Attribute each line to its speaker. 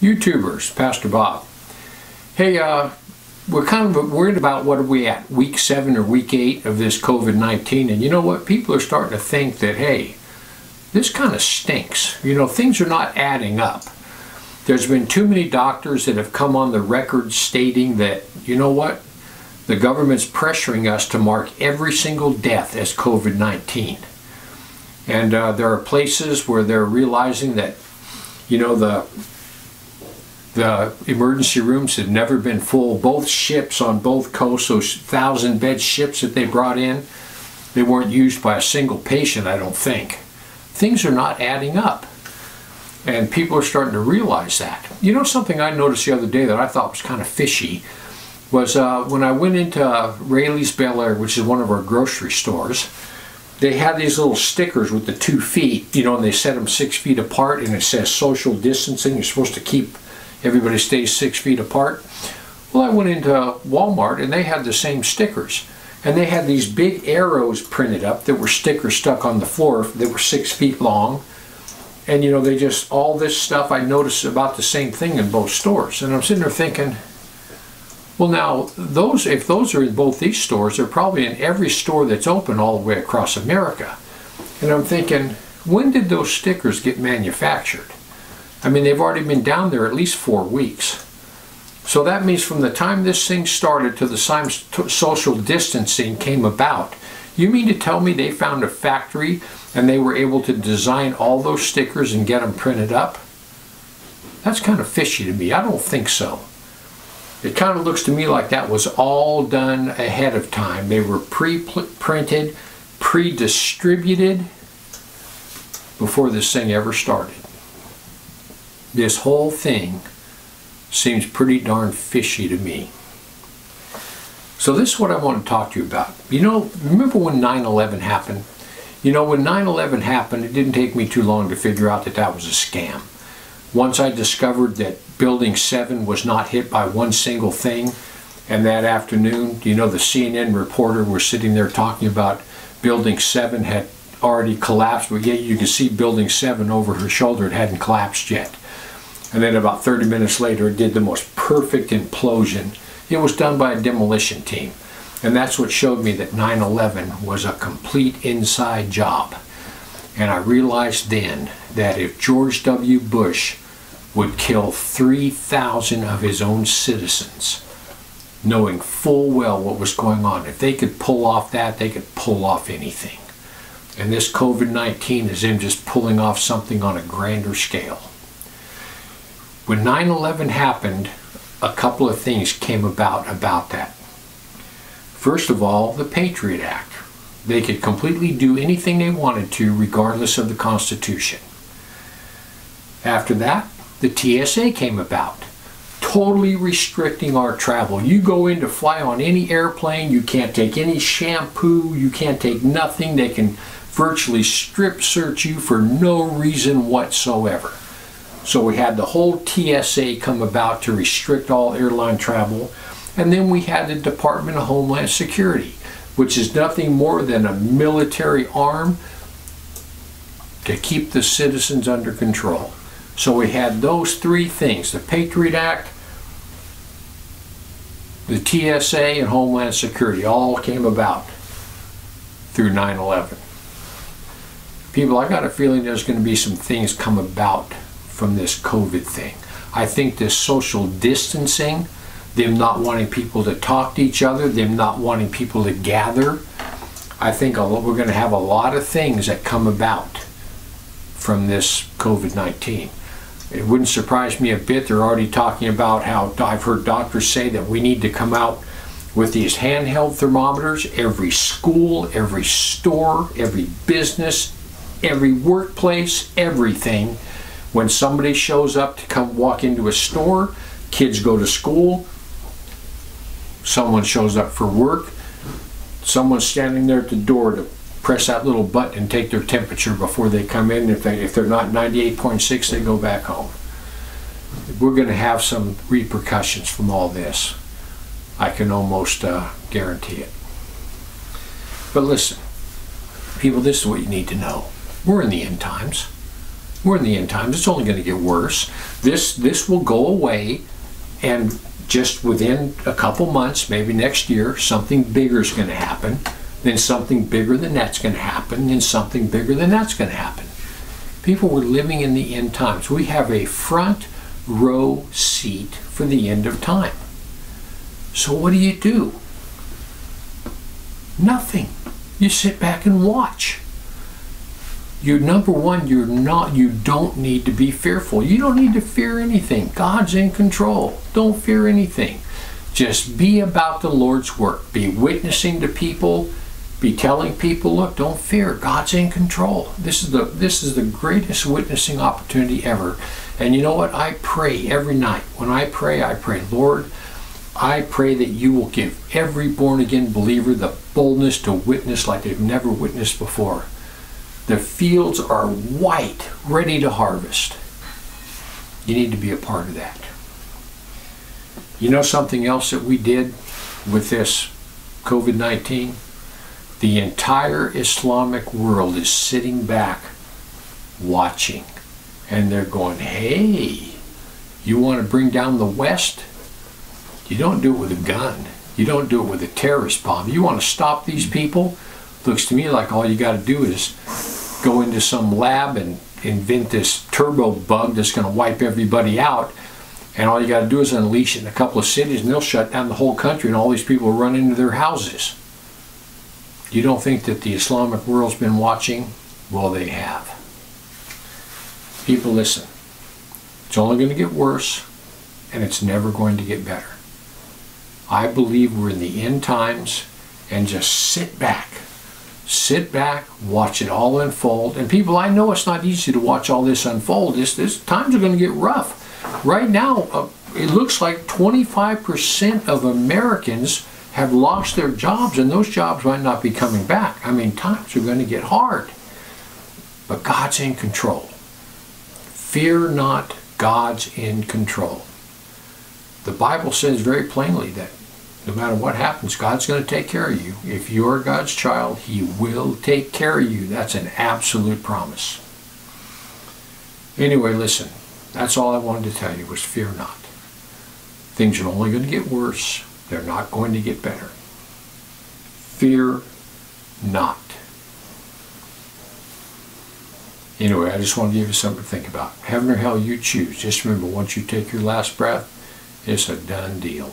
Speaker 1: YouTubers, Pastor Bob. Hey, we're kind of worried about what are we at, week 7 or week 8 of this COVID-19, and you know what? People are starting to think that, hey, this kind of stinks. You know, things are not adding up. There's been too many doctors that have come on the record stating that, you know what? The government's pressuring us to mark every single death as COVID-19. And there are places where they're realizing that, you know, the emergency rooms have never been full. Both ships on both coasts, those 1,000-bed ships that they brought in, they weren't used by a single patient, I don't think. Things are not adding up. And people are starting to realize that. You know, something I noticed the other day that I thought was kind of fishy was when I went into Rayleigh's Bel Air, which is one of our grocery stores, they had these little stickers with the 2 feet, you know, and they set them 6 feet apart, and it says social distancing. You're supposed to keep, everybody stays 6 feet apart. Well, I went into Walmart and they had the same stickers. And they had these big arrows printed up that were stickers stuck on the floor that were 6 feet long. And you know, they just, all this stuff, I noticed about the same thing in both stores. And I'm sitting there thinking, well now, if those are in both these stores, they're probably in every store that's open all the way across America. And I'm thinking, when did those stickers get manufactured? I mean, they've already been down there at least 4 weeks. So that means from the time this thing started to the time social distancing came about, you mean to tell me they found a factory and they were able to design all those stickers and get them printed up? That's kind of fishy to me. I don't think so. It kind of looks to me like that was all done ahead of time. They were pre-printed, pre-distributed before this thing ever started. This whole thing seems pretty darn fishy to me. So this is what I want to talk to you about. You know, remember when 9/11 happened? You know, when 9/11 happened, it didn't take me too long to figure out that that was a scam. Once I discovered that Building 7 was not hit by one single thing, and that afternoon, you know, the CNN reporter was sitting there talking about Building 7 had already collapsed, but yet you could see Building 7 over her shoulder. It hadn't collapsed yet. And then about 30 minutes later, it did the most perfect implosion. It was done by a demolition team. And that's what showed me that 9/11 was a complete inside job. And I realized then that if George W. Bush would kill 3,000 of his own citizens, knowing full well what was going on, if they could pull off that, they could pull off anything. And this COVID-19 is him just pulling off something on a grander scale. When 9/11 happened, a couple of things came about that. First of all, the Patriot Act. They could completely do anything they wanted to regardless of the Constitution. After that, the TSA came about, totally restricting our travel. You go in to fly on any airplane, you can't take any shampoo, you can't take nothing. They can virtually strip search you for no reason whatsoever. So we had the whole TSA come about to restrict all airline travel. And then we had the Department of Homeland Security, which is nothing more than a military arm to keep the citizens under control. So we had those 3 things, the Patriot Act, the TSA, and Homeland Security, all came about through 9/11. People, I got a feeling there's going to be some things come about from this COVID thing. I think this social distancing, them not wanting people to talk to each other, them not wanting people to gather, I think we're going to have a lot of things that come about from this COVID-19. It wouldn't surprise me a bit. They're already talking about how I've heard doctors say that we need to come out with these handheld thermometers. Every school, every store, every business, every workplace, everything. When somebody shows up to come walk into a store, kids go to school, someone shows up for work, someone's standing there at the door to press that little button and take their temperature before they come in. If they're not 98.6, they go back home. We're going to have some repercussions from all this. I can almost guarantee it. But listen, people, this is what you need to know. We're in the end times. We're in the end times. It's only going to get worse. This will go away, and just within a couple months, maybe next year, something bigger is going to happen. Then something bigger than that's going to happen. Then something bigger than that's going to happen. People, we're living in the end times. We have a front row seat for the end of time. So what do? Nothing. You sit back and watch. Number one, you don't need to be fearful. You don't need to fear anything. God's in control. Don't fear anything. Just be about the Lord's work. Be witnessing to people. Be telling people, look, don't fear. God's in control. This is the greatest witnessing opportunity ever. And you know what? I pray every night. When I pray, Lord, I pray that you will give every born-again believer the boldness to witness like they've never witnessed before. The fields are white, ready to harvest. You need to be a part of that. You know something else that we did with this COVID-19? The entire Islamic world is sitting back, watching. And they're going, hey, you want to bring down the West? You don't do it with a gun. You don't do it with a terrorist bomb. You want to stop these people? Looks to me like all you got to do is go into some lab and invent this turbo bug that's going to wipe everybody out. And all you got to do is unleash it in a couple of cities, and they'll shut down the whole country, and all these people will run into their houses. You don't think that the Islamic world's been watching? Well, they have. People, listen. It's only going to get worse, and it's never going to get better. I believe we're in the end times, and just sit back. Sit back, watch it all unfold. And people, I know it's not easy to watch all this unfold. This times are going to get rough. Right now, it looks like 25% of Americans have lost their jobs, and those jobs might not be coming back. I mean, times are going to get hard. But God's in control. Fear not, God's in control. The Bible says very plainly that no matter what happens, God's going to take care of you. If you're God's child, He will take care of you. That's an absolute promise. Anyway, listen. That's all I wanted to tell you was fear not. Things are only going to get worse. They're not going to get better. Fear not. Anyway, I just wanted to give you something to think about. Heaven or hell, you choose. Just remember, once you take your last breath, it's a done deal.